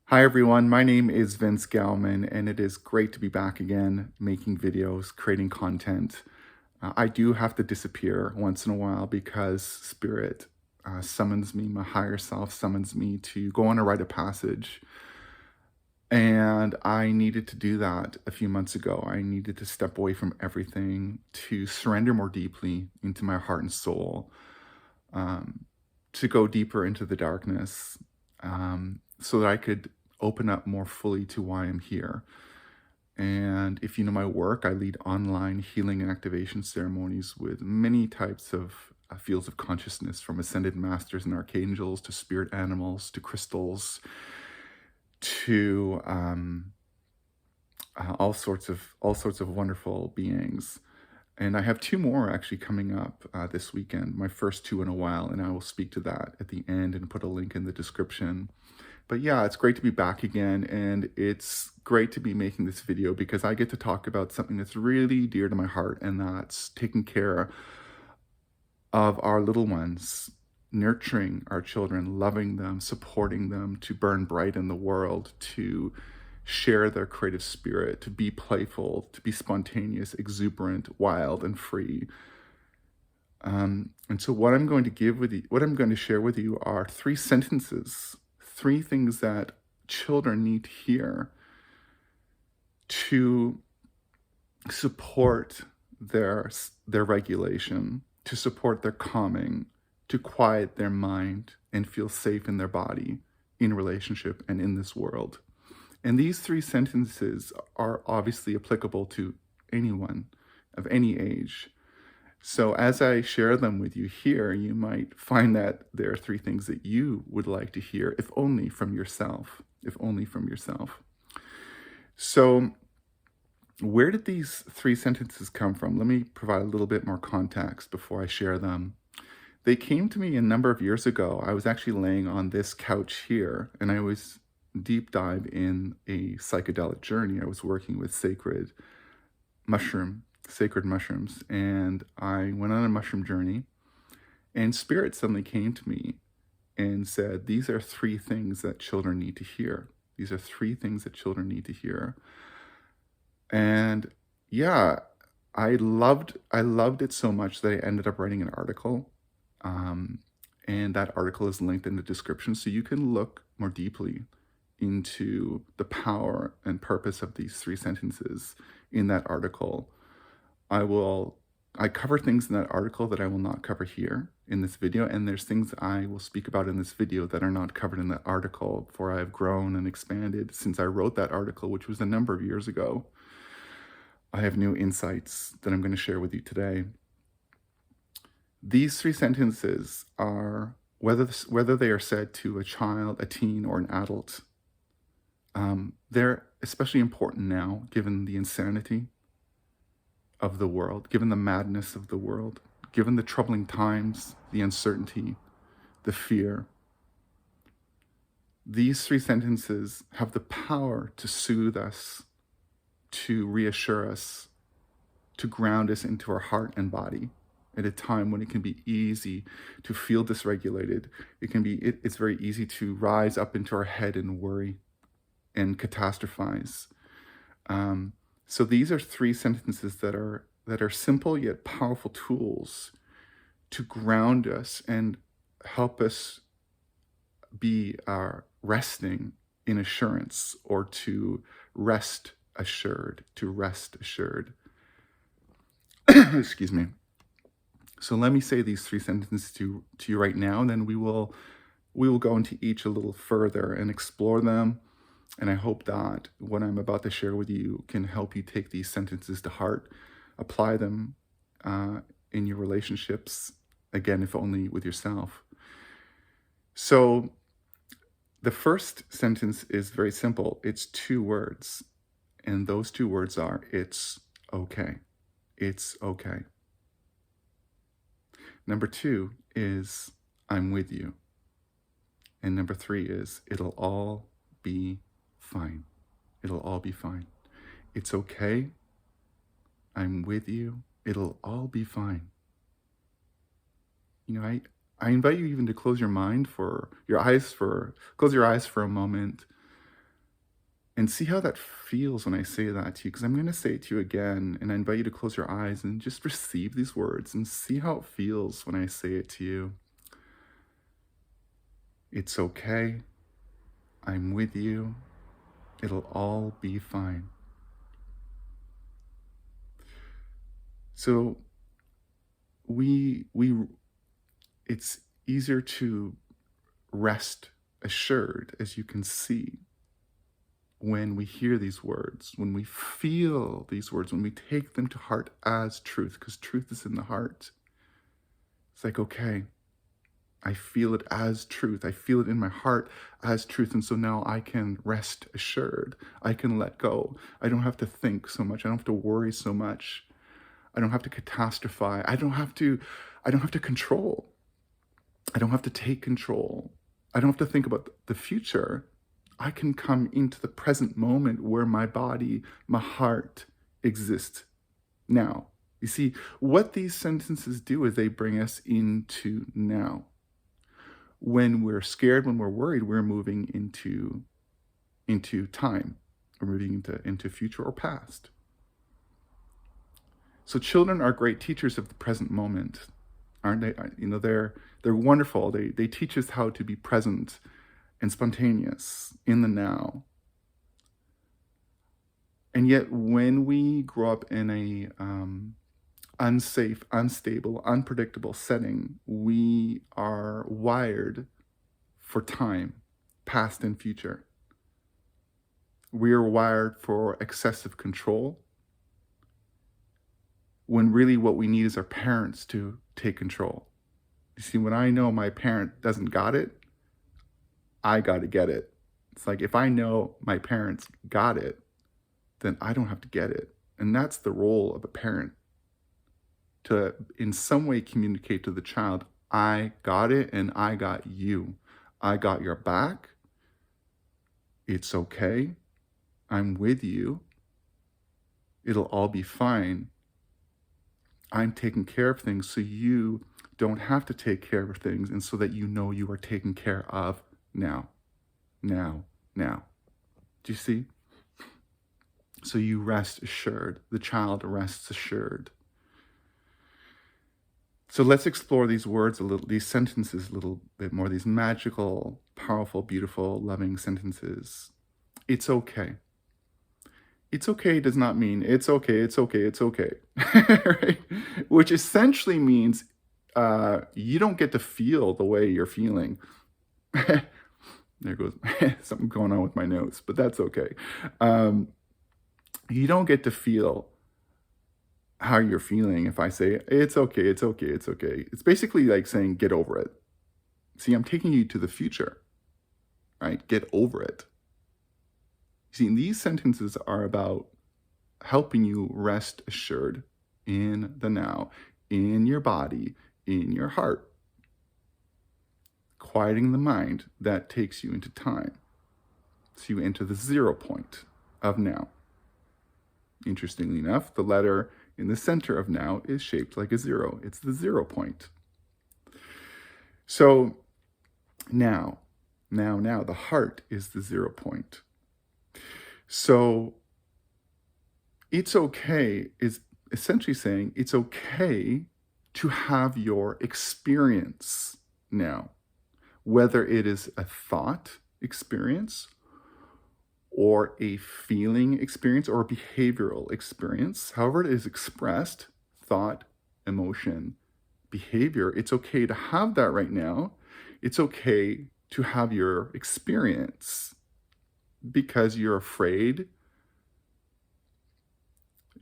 Hi everyone, my name is Vince Gauman, and it is great to be back again making videos, creating content. I do have to disappear once in a while because Spirit summons me, my higher self summons me to go on a rite of passage. And I needed to do that a few months ago. I needed to step away from everything, to surrender more deeply into my heart and soul, um, to go deeper into the darkness, so that I could open up more fully to why I'm here. And if you know my work, I lead online healing and activation ceremonies with many types of fields of consciousness, from ascended masters and archangels to spirit animals to crystals to all sorts of wonderful beings. And I have two more actually coming up this weekend, my first two in a while, and I will speak to that at the end and put a link in the description. But yeah, it's great to be back again, and it's great to be making this video because I get to talk about something that's really dear to my heart, and that's taking care of our little ones, nurturing our children, loving them, supporting them to burn bright in the world, to share their creative spirit, to be playful, to be spontaneous, exuberant, wild, and free. And so what I'm going to what I'm going to share with you are three sentences, three things that children need to hear to support their regulation, to support their calming, to quiet their mind and feel safe in their body, in relationship, and in this world. And these three sentences are obviously applicable to anyone of any age. So as I share them with you here, you might find that there are three things that you would like to hear, if only from yourself, if only from yourself. So where did these three sentences come from? Let me provide a little bit more context before I share them. They came to me a number of years ago. I was actually laying on this couch here, and I was deep dive in a psychedelic journey. I was working with sacred mushrooms, and I went on a mushroom journey, and Spirit suddenly came to me and said, these are three things that children need to hear. These are three things that children need to hear. And yeah, I loved it so much that I ended up writing an article. Um, and that article is linked in the description, so you can look more deeply into the power and purpose of these three sentences in that article. I cover things in that article that I will not cover here in this video, and there's things I will speak about in this video that are not covered in that article, for I have grown and expanded since I wrote that article, which was a number of years ago. I have new insights that I'm going to share with you today. These three sentences are, whether they are said to a child, a teen, or an adult, they're especially important now, given the insanity of the world, given the madness of the world, given the troubling times, the uncertainty, the fear. These three sentences have the power to soothe us, to reassure us, to ground us into our heart and body at a time when it can be easy to feel dysregulated. It's very easy to rise up into our head and worry and catastrophize. So these are three sentences that are simple yet powerful tools to ground us and help us be resting in assurance, or to rest assured, Excuse me. So let me say these three sentences to you right now, and then we will go into each a little further and explore them. And I hope that what I'm about to share with you can help you take these sentences to heart, apply them in your relationships, again, if only with yourself. So the first sentence is very simple. It's two words, and those two words are, it's okay. It's okay. Number two is, I'm with you. And number three is, it'll all be fine. It'll all be fine. It's okay. I'm with you. It'll all be fine. You know, I invite you even to close your eyes for a moment And see how that feels when I say that to you, because I'm going to say it to you again, and I invite you to close your eyes and just receive these words and see how it feels when I say it to you. It's okay. I'm with you. It'll all be fine. So it's easier to rest assured, as you can see, when we hear these words, when we feel these words, when we take them to heart as truth, because truth is in the heart. It's like, okay, I feel it as truth. I feel it in my heart as truth. And so now I can rest assured. I can let go. I don't have to think so much. I don't have to worry so much. I don't have to catastrophize. I don't have to control. I don't have to take control. I don't have to think about the future. I can come into the present moment where my body, my heart exists now. You see, what these sentences do is they bring us into now. When we're scared, when we're worried, we're moving into time. We're moving into future or past. So children are great teachers of the present moment, aren't they? You know, they're wonderful. They teach us how to be present and spontaneous in the now. And yet when we grow up in a unsafe, unstable, unpredictable setting, we are wired for time, past and future. We are wired for excessive control, when really what we need is our parents to take control. You see, when I know my parent doesn't got it, I got to get it. It's like, if I know my parents got it, then I don't have to get it. And that's the role of a parent, to in some way communicate to the child, I got it and I got you. I got your back. It's okay. I'm with you. It'll all be fine. I'm taking care of things so you don't have to take care of things, and so that you know you are taken care of now. Now. Do you see? So you rest assured. The child rests assured. So let's explore these words a little, these sentences a little bit more, these magical, powerful, beautiful, loving sentences. It's okay. It's okay does not mean it's okay, right? Which essentially means you don't get to feel the way you're feeling. There goes something going on with my nose, but that's okay. You don't get to feel how you're feeling if I say, it's okay. It's basically like saying, get over it. See, I'm taking you to the future, right? Get over it. See, these sentences are about helping you rest assured in the now, in your body, in your heart. Quieting the mind that takes you into time. So you enter the 0 point of now. Interestingly enough, the letter in the center of now is shaped like a 0. It's the 0 point. So now, the heart is the 0 point. So it's okay is essentially saying it's okay to have your experience now, whether it is a thought experience or a feeling experience or a behavioral experience, however it is expressed, thought, emotion, behavior, it's okay to have that right now. It's okay to have your experience, because you're afraid,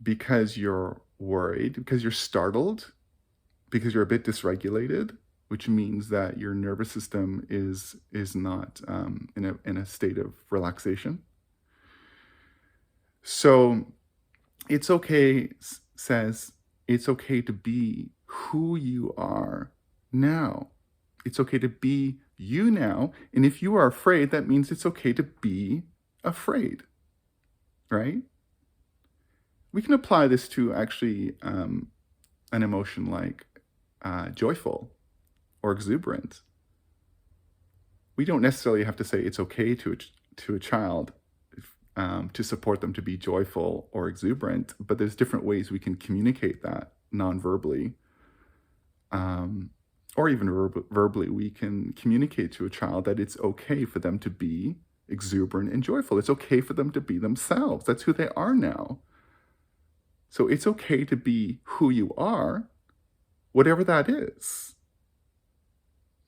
because you're worried, because you're startled, because you're a bit dysregulated, which means that your nervous system is not in a state of relaxation. So it's okay, says it's okay to be who you are now. It's okay to be you now. And if you are afraid, that means it's okay to be afraid, right? We can apply this to actually an emotion like joyful or exuberant. We don't necessarily have to say it's okay to a child to support them to be joyful or exuberant, but there's different ways we can communicate that non-verbally, um, or even verbally. We can communicate to a child that it's okay for them to be exuberant and joyful. It's okay for them to be themselves. That's who they are now. So it's okay to be who you are, whatever that is.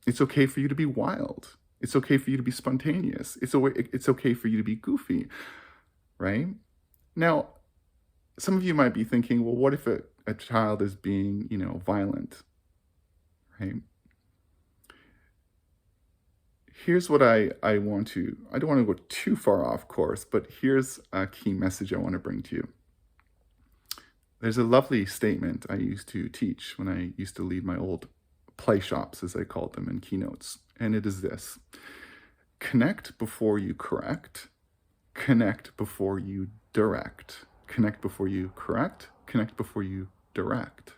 It's okay for you to be wild. It's okay for you to be spontaneous. It's okay for you to be goofy, right? Now, some of you might be thinking, well, what if a child is being, violent, right? Here's what I don't want to go too far off course, but here's a key message I want to bring to you. There's a lovely statement I used to teach when I used to lead my old play shops, as I called them, in keynotes. And it is this: connect before you correct, connect before you direct, connect before you correct, connect before you direct.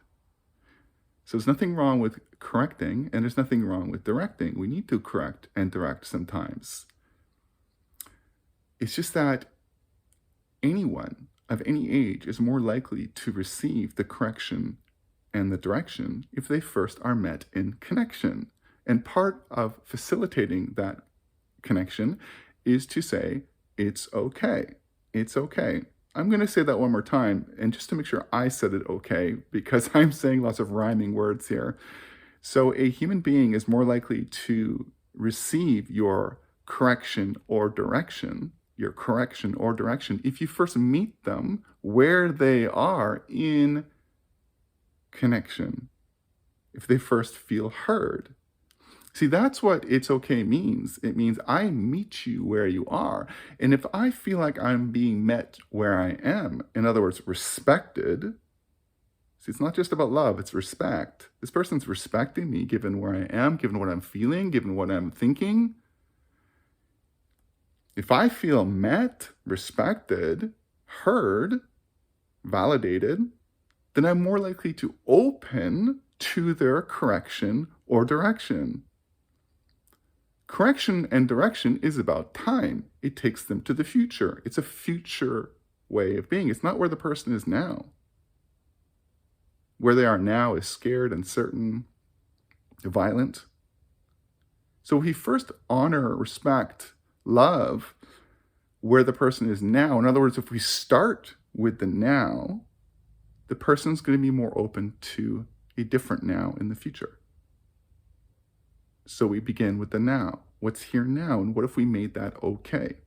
So there's nothing wrong with correcting, and there's nothing wrong with directing. We need to correct and direct sometimes. It's just that anyone of any age is more likely to receive the correction and the direction if they first are met in connection. And part of facilitating that connection is to say, it's okay. It's okay. I'm going to say that one more time, and just to make sure I said it okay, because I'm saying lots of rhyming words here. So a human being is more likely to receive your correction or direction if you first meet them where they are in connection, if they first feel heard. See, that's what it's okay means. It means I meet you where you are. And if I feel like I'm being met where I am, in other words, respected, see, it's not just about love, it's respect. This person's respecting me given where I am, given what I'm feeling, given what I'm thinking. If I feel met, respected, heard, validated, then I'm more likely to open to their correction or direction. Correction and direction is about time. It takes them to the future. It's a future way of being. It's not where the person is now. Where they are now is scared, uncertain, violent. So we first honor, respect, love where the person is now. In other words, if we start with the now, the person's going to be more open to a different now in the future. So we begin with the now. What's here now? And what if we made that okay?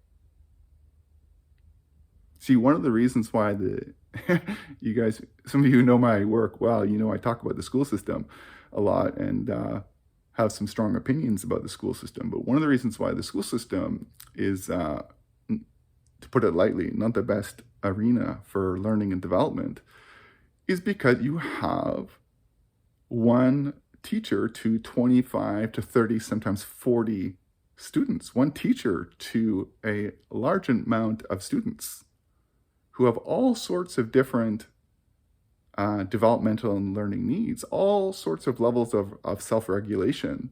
See, one of the reasons why you guys, some of you know my work well, I talk about the school system a lot and have some strong opinions about the school system. But one of the reasons why the school system is, to put it lightly, not the best arena for learning and development is because you have one teacher to 25 to 30, sometimes 40 students, one teacher to a large amount of students who have all sorts of different developmental and learning needs, all sorts of levels of self-regulation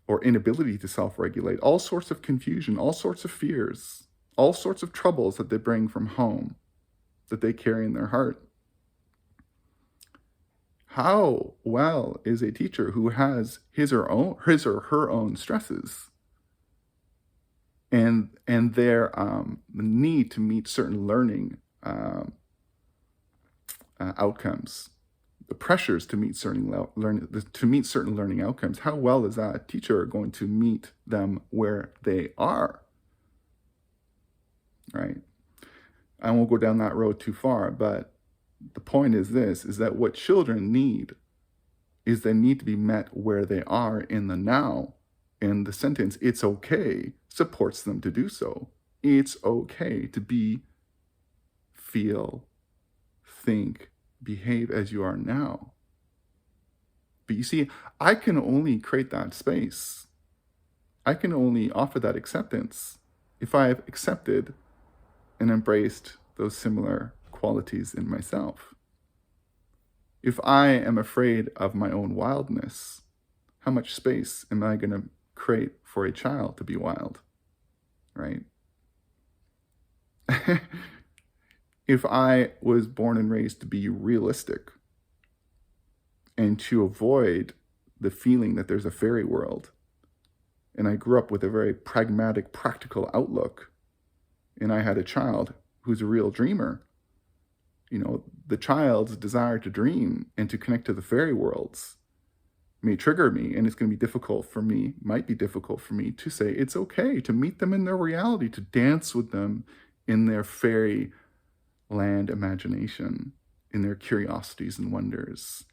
or inability to self-regulate, all sorts of confusion, all sorts of fears, all sorts of troubles that they bring from home that they carry in their heart. How well is a teacher who has his or her own stresses and their need to meet certain learning outcomes, the pressures to meet certain learning outcomes? How well is that teacher going to meet them where they are? Right? I won't go down that road too far, but the point is this, is that what children need is they need to be met where they are in the now. And the sentence, it's okay, supports them to do so. It's okay to be, feel, think, behave as you are now. But you see, I can only create that space. I can only offer that acceptance if I have accepted and embraced those similar qualities in myself. If I am afraid of my own wildness, how much space am I going to create for a child to be wild, right? If I was born and raised to be realistic and to avoid the feeling that there's a fairy world, and I grew up with a very pragmatic, practical outlook, and I had a child who's a real dreamer, the child's desire to dream and to connect to the fairy worlds may trigger me, and it's going to be difficult for me, might be difficult for me to say it's okay to meet them in their reality, to dance with them in their fairy land imagination, in their curiosities and wonders.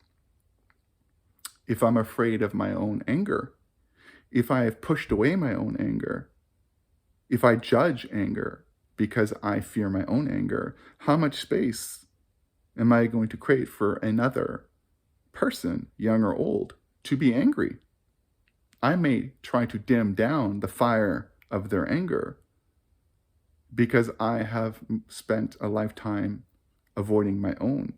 If I'm afraid of my own anger, if I have pushed away my own anger, if I judge anger because I fear my own anger, how much space am I going to create for another person, young or old, to be angry? I may try to dim down the fire of their anger because I have spent a lifetime avoiding my own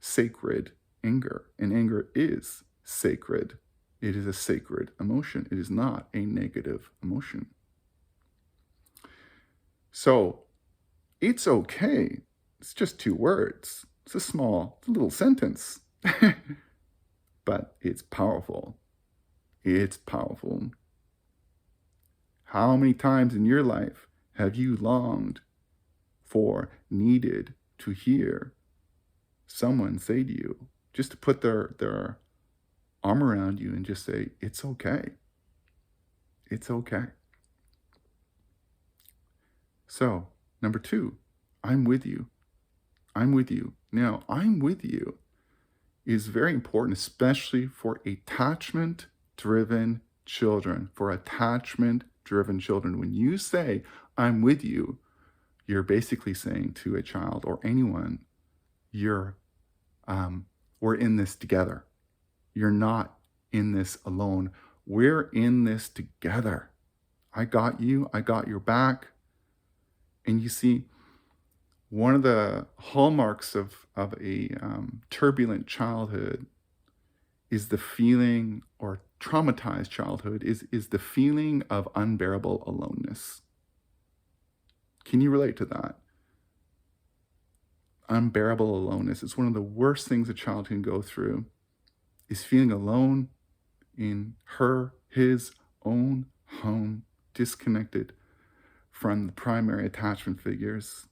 sacred anger. And anger is sacred. It is a sacred emotion. It is not a negative emotion. So it's okay. It's just 2 words. It's a little sentence, but it's powerful. It's powerful. How many times in your life have you longed for, needed to hear someone say to you, just to put their arm around you and just say, it's okay. It's okay. So, number 2, I'm with you. I'm with you. Now, I'm with you is very important, especially for attachment-driven children. For attachment-driven children, when you say, I'm with you, you're basically saying to a child or anyone, we're in this together. You're not in this alone. We're in this together. I got you. I got your back. And you see, one of the hallmarks of a turbulent childhood is the feeling, or traumatized childhood, is the feeling of unbearable aloneness. Can you relate to that? Unbearable aloneness. It's one of the worst things a child can go through, is feeling alone in his own home, disconnected from the primary attachment figures.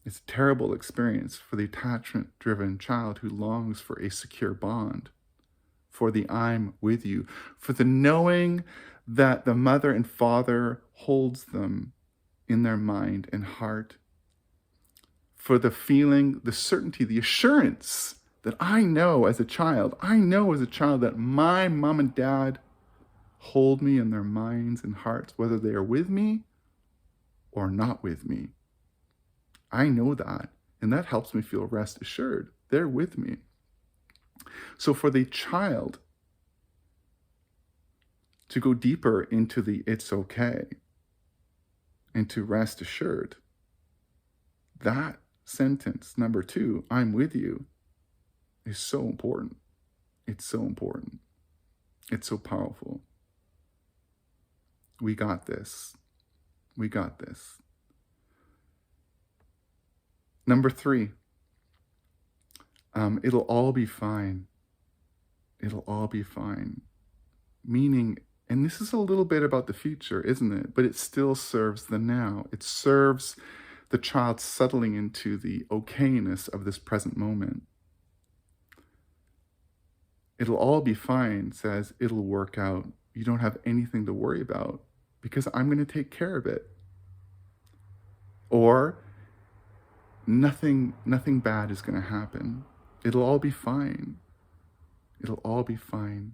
It's a terrible experience for the attachment-driven child who longs for a secure bond, for the I'm with you, for the knowing that the mother and father holds them in their mind and heart, for the feeling, the certainty, the assurance that I know as a child that my mom and dad hold me in their minds and hearts, whether they are with me or not with me. I know that, and that helps me feel rest assured. They're with me. So for the child to go deeper into the it's okay and to rest assured, that sentence, number 2, I'm with you, is so important. It's so important. It's so powerful. We got this. We got this. Number 3, it'll all be fine. It'll all be fine. Meaning, and this is a little bit about the future, isn't it? But it still serves the now. It serves the child settling into the okayness of this present moment. It'll all be fine says it'll work out. You don't have anything to worry about because I'm going to take care of it. Or nothing bad is going to happen. It'll all be fine. It'll all be fine.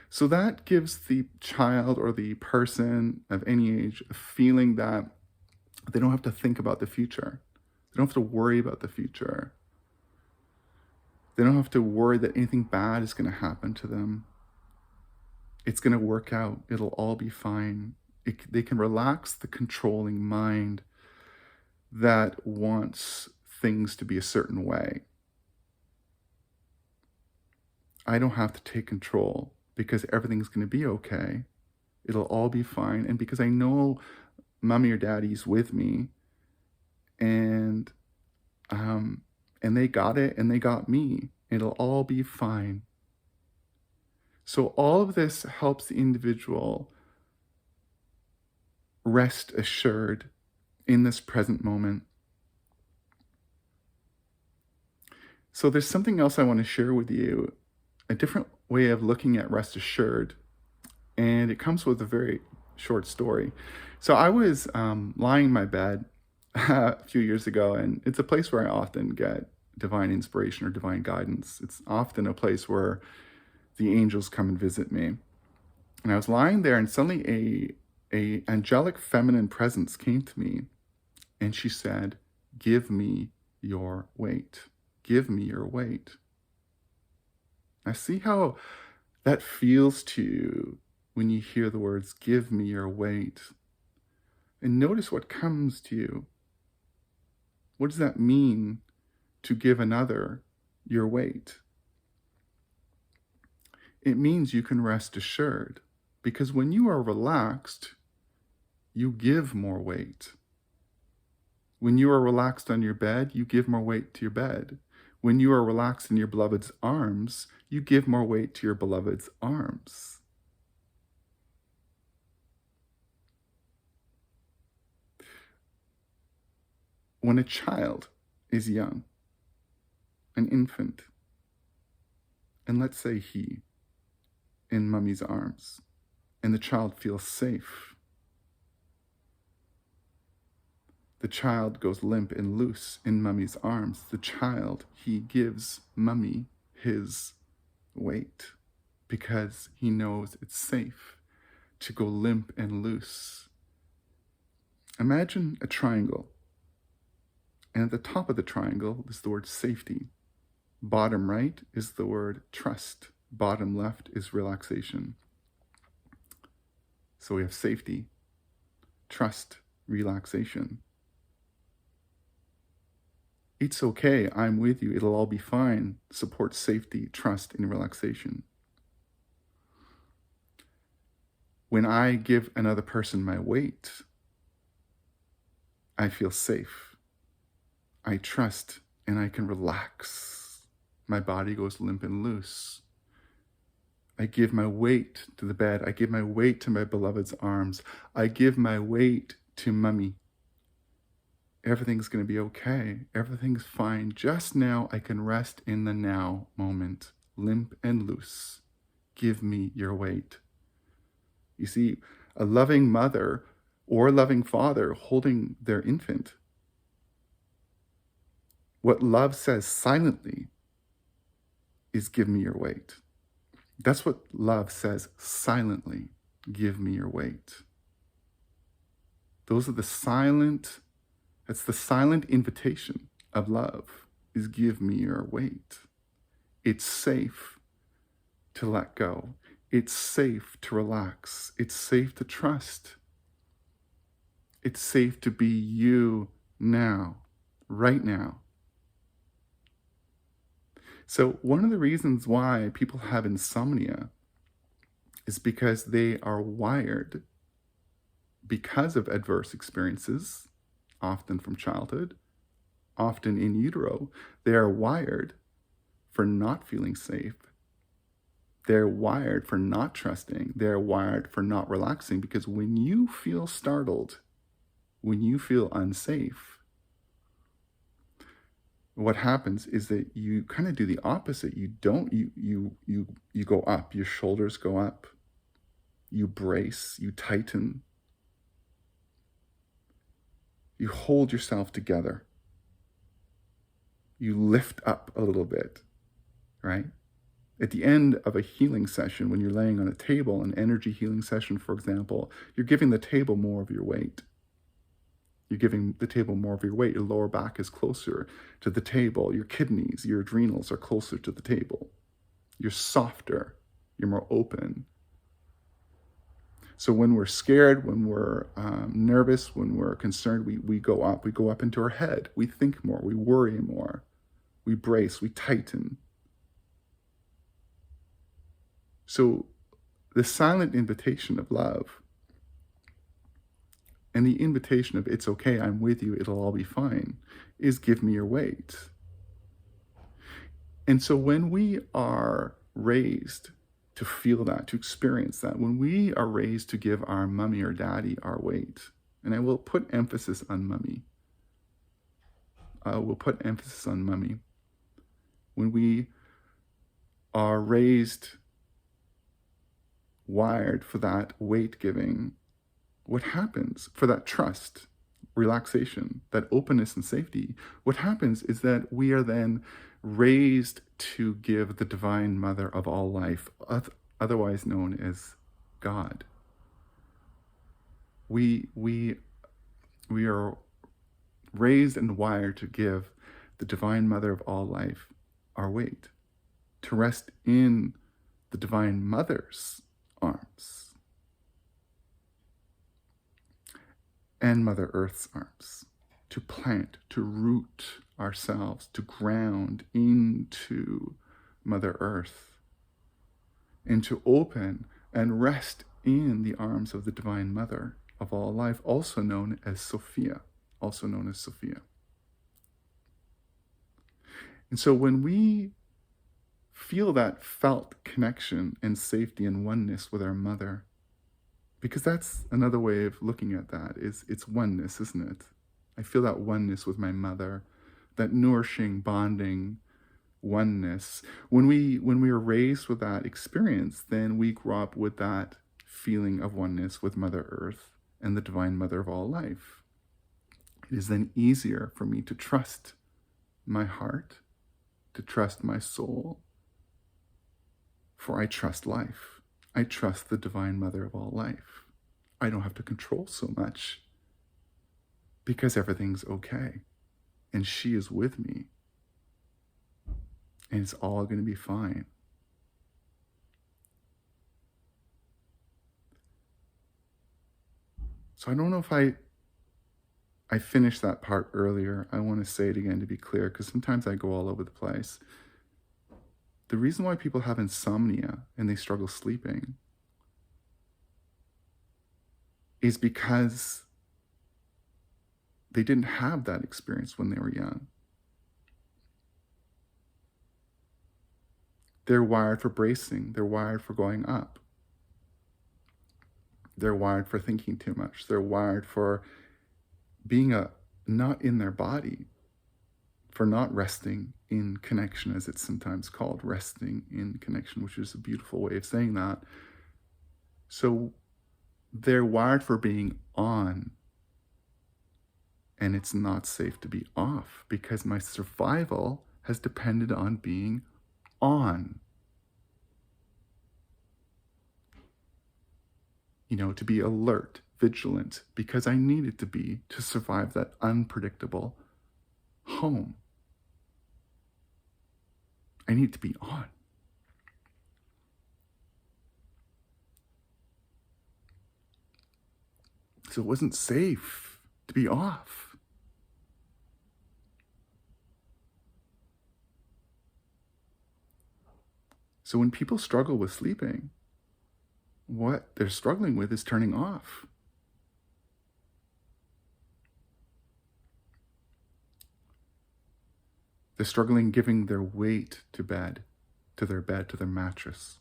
So that gives the child or the person of any age a feeling that they don't have to think about the future. They don't have to worry about the future. They don't have to worry that anything bad is going to happen to them. It's going to work out. It'll all be fine. They can relax the controlling mind that wants things to be a certain way. I don't have to take control because everything's going to be okay. It'll all be fine. And because I know mommy or daddy's with me, and um, and they got it, and they got me. It'll all be fine. So all of this helps the individual rest assured in this present moment. So there's something else I want to share with you, a different way of looking at rest assured, and it comes with a very short story. So I was lying in my bed a few years ago, and it's a place where I often get divine inspiration or divine guidance. It's often a place where the angels come and visit me. And I was lying there, and suddenly a angelic feminine presence came to me, and she said, "Give me your weight. Give me your weight." I see how that feels to you when you hear the words, "Give me your weight." And notice what comes to you. What does that mean to give another your weight? It means you can rest assured, because when you are relaxed, you give more weight. When you are relaxed on your bed, you give more weight to your bed. When you are relaxed in your beloved's arms, you give more weight to your beloved's arms. When a child is young, an infant, and let's say he, in mummy's arms, and the child feels safe, the child goes limp and loose in mummy's arms. The child, he gives mummy his weight because he knows it's safe to go limp and loose. Imagine a triangle, and at the top of the triangle is the word safety. Bottom right is the word trust. Bottom left is relaxation. So we have safety, trust, relaxation. It's okay, I'm with you, it'll all be fine. Support safety, trust, and relaxation. When I give another person my weight, I feel safe. I trust, and I can relax. My body goes limp and loose. I give my weight to the bed. I give my weight to my beloved's arms. I give my weight to mummy. Everything's going to be okay. Everything's fine. Just now, I can rest in the now moment, limp and loose. Give me your weight. You see, a loving mother or a loving father holding their infant, what love says silently is, "Give me your weight." That's what love says silently. Give me your weight. Those are that's the silent invitation of love, is give me your weight. It's safe to let go. It's safe to relax. It's safe to trust. It's safe to be you now, right now. So one of the reasons why people have insomnia is because they are wired, because of adverse experiences, often from childhood, often in utero, they are wired for not feeling safe. They're wired for not trusting. They're wired for not relaxing, because when you feel startled, when you feel unsafe, what happens is that you kind of do the opposite. You go up, your shoulders go up, you brace, you tighten, you hold yourself together, you lift up a little bit, right? At the end of a healing session, when you're laying on a table, an energy healing session, for example, you're giving the table more of your weight. You're giving the table more of your weight. Your lower back is closer to the table. Your kidneys, your adrenals are closer to the table. You're softer. You're more open. So when we're scared, when we're nervous, when we're concerned, we go up. We go up into our head. We think more. We worry more. We brace. We tighten. So the silent invitation of love And the invitation of it's okay, I'm with you, it'll all be fine, is give me your weight. And so when we are raised to feel that, to experience that, when we are raised to give our mummy or daddy our weight, and I will put emphasis on mummy, when we are raised, wired for that weight giving, what happens for that trust, relaxation, that openness and safety? What happens is that we are then raised to give the divine mother of all life, otherwise known as God. We are raised and wired to give the divine mother of all life our weight, to rest in the divine mother's arms and Mother Earth's arms, to plant, to root ourselves, to ground into Mother Earth, and to open and rest in the arms of the Divine Mother of all life, also known as Sophia. And so when we feel that felt connection and safety and oneness with our mother, because that's another way of looking at that, is it's oneness, isn't it? I feel that oneness with my mother, that nourishing, bonding oneness. When we are raised with that experience, then we grow up with that feeling of oneness with Mother Earth and the Divine Mother of all life. It is then easier for me to trust my heart, to trust my soul, for I trust life. I trust the Divine Mother of all life. I don't have to control so much because everything's okay. And she is with me. And it's all going to be fine. So I don't know if I finished that part earlier. I want to say it again to be clear, because sometimes I go all over the place. The reason why people have insomnia and they struggle sleeping is because they didn't have that experience when they were young. They're wired for bracing. They're wired for going up. They're wired for thinking too much. They're wired for being not in their body, for not resting in connection, as it's sometimes called, resting in connection, which is a beautiful way of saying that. So they're wired for being on, and it's not safe to be off, because my survival has depended on being on. To be alert, vigilant, because I needed to be to survive that unpredictable home. I need to be on. So it wasn't safe to be off. So when people struggle with sleeping, what they're struggling with is turning off. They're struggling giving their weight to bed, to their mattress.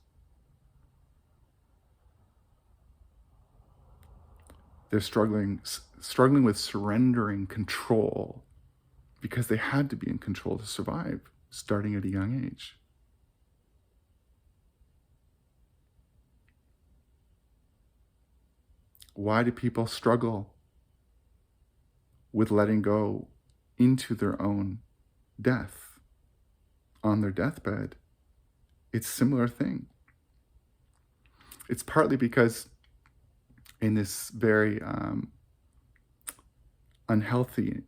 They're struggling with surrendering control, because they had to be in control to survive, starting at a young age. Why do people struggle with letting go into their own death on their deathbed? It's a similar thing. It's partly because in this very unhealthy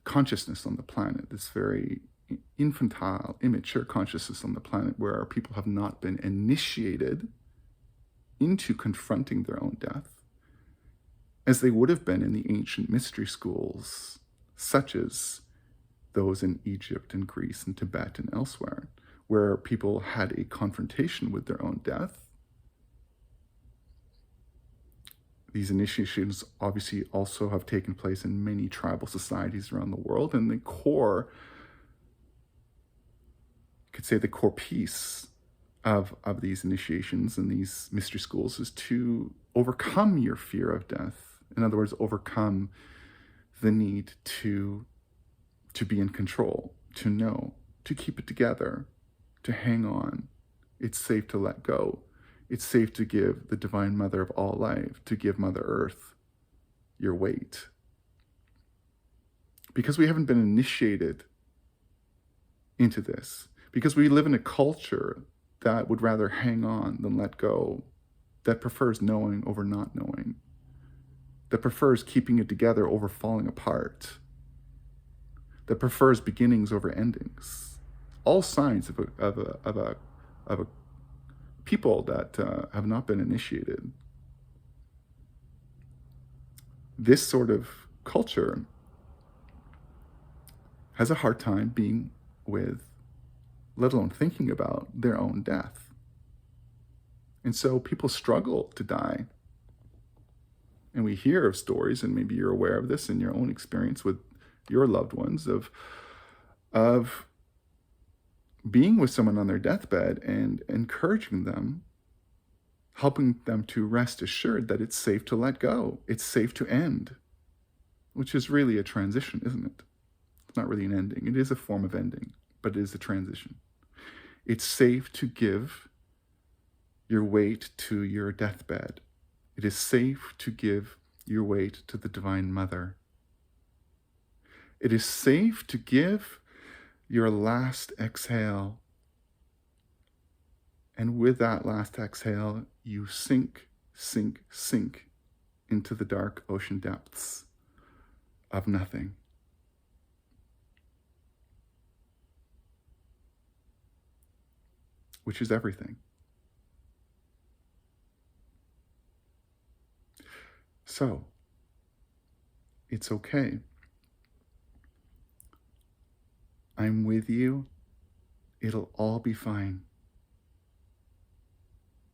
consciousness on the planet, this very infantile, immature consciousness on the planet, where people have not been initiated into confronting their own death, as they would have been in the ancient mystery schools, such as those in Egypt and Greece and Tibet and elsewhere, where people had a confrontation with their own death These initiations obviously also have taken place in many tribal societies around the world, and the core, you could say the core piece of these initiations and these mystery schools is to overcome your fear of death. In other words, overcome the need to be in control, to know, to keep it together, to hang on. It's safe to let go. It's safe to give the Divine Mother of all life, to give Mother Earth your weight. Because we haven't been initiated into this, because we live in a culture that would rather hang on than let go, that prefers knowing over not knowing, that prefers keeping it together over falling apart, that prefers beginnings over endings. All signs of a people that have not been initiated. This sort of culture has a hard time being with, let alone thinking about, their own death. And so people struggle to die. And we hear of stories, and maybe you're aware of this in your own experience with your loved ones, of being with someone on their deathbed and encouraging them, helping them to rest assured that it's safe to let go, it's safe to end, which is really a transition, isn't it? It's not really an ending. It is a form of ending, but it is a transition. It's safe to give your weight to your deathbed. It is safe to give your weight to the Divine Mother. It is safe to give your last exhale. And with that last exhale, you sink, sink, sink into the dark ocean depths of nothing. Which is everything. So, it's okay. I'm with you. It'll all be fine.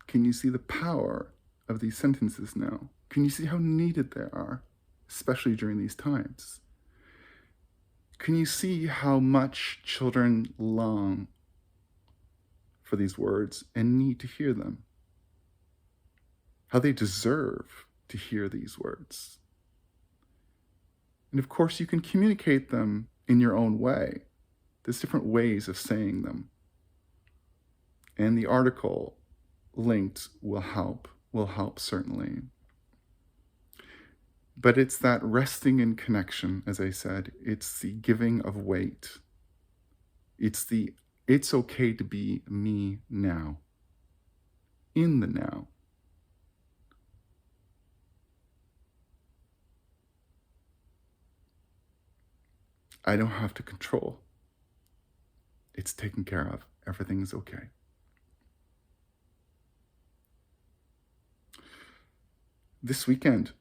Can you see the power of these sentences now? Can you see how needed they are, especially during these times? Can you see how much children long for these words and need to hear them? How they deserve to hear these words. And of course, you can communicate them in your own way. There's different ways of saying them. And the article linked will help certainly. But it's that resting in connection, as I said. It's the giving of weight. It's okay to be me now, in the now. I don't have to control. It's taken care of. Everything's okay. This weekend,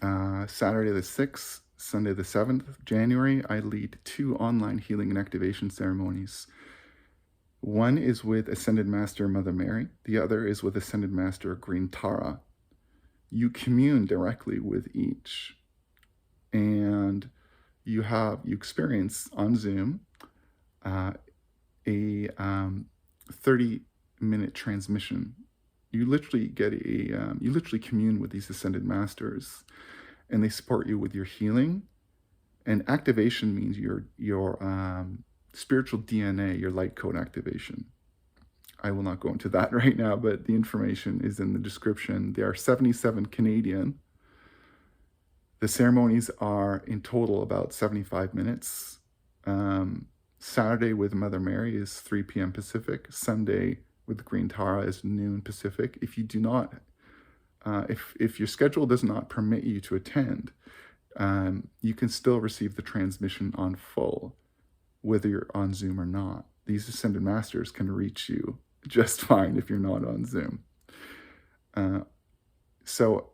Saturday the 6th, Sunday the 7th of January, I lead 2 online healing and activation ceremonies. One is with Ascended Master Mother Mary. The other is with Ascended Master Green Tara. You commune directly with each. And you experience on Zoom a 30-minute transmission. You literally you literally commune with these Ascended Masters, and they support you with your healing. And activation means your spiritual DNA, your light code activation. I will not go into that right now, but the information is in the description. They are 77 Canadian. The ceremonies are in total about 75 minutes. Saturday with Mother Mary is 3 p.m. Pacific. Sunday with Green Tara is noon Pacific. If you do not, if your schedule does not permit you to attend, you can still receive the transmission on full, whether you're on Zoom or not. These Ascended Masters can reach you just fine if you're not on Zoom. So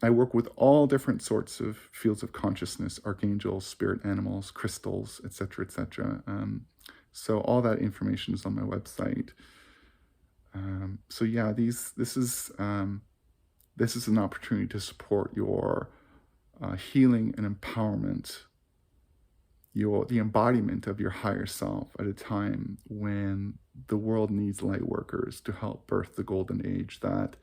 I work with all different sorts of fields of consciousness, archangels, spirit animals, crystals, etc., etc. So all that information is on my website. So yeah, this is This is an opportunity to support your healing and empowerment, the embodiment of your higher self at a time when the world needs light workers to help birth the golden age that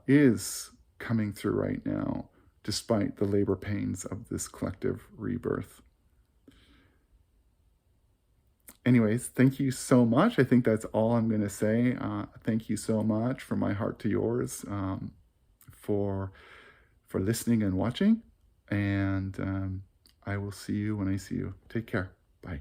is coming through right now, despite the labor pains of this collective rebirth. Anyways, thank you so much. I think that's all I'm going to say. Thank you so much from my heart to yours, for listening and watching. And I will see you when I see you. Take care. Bye.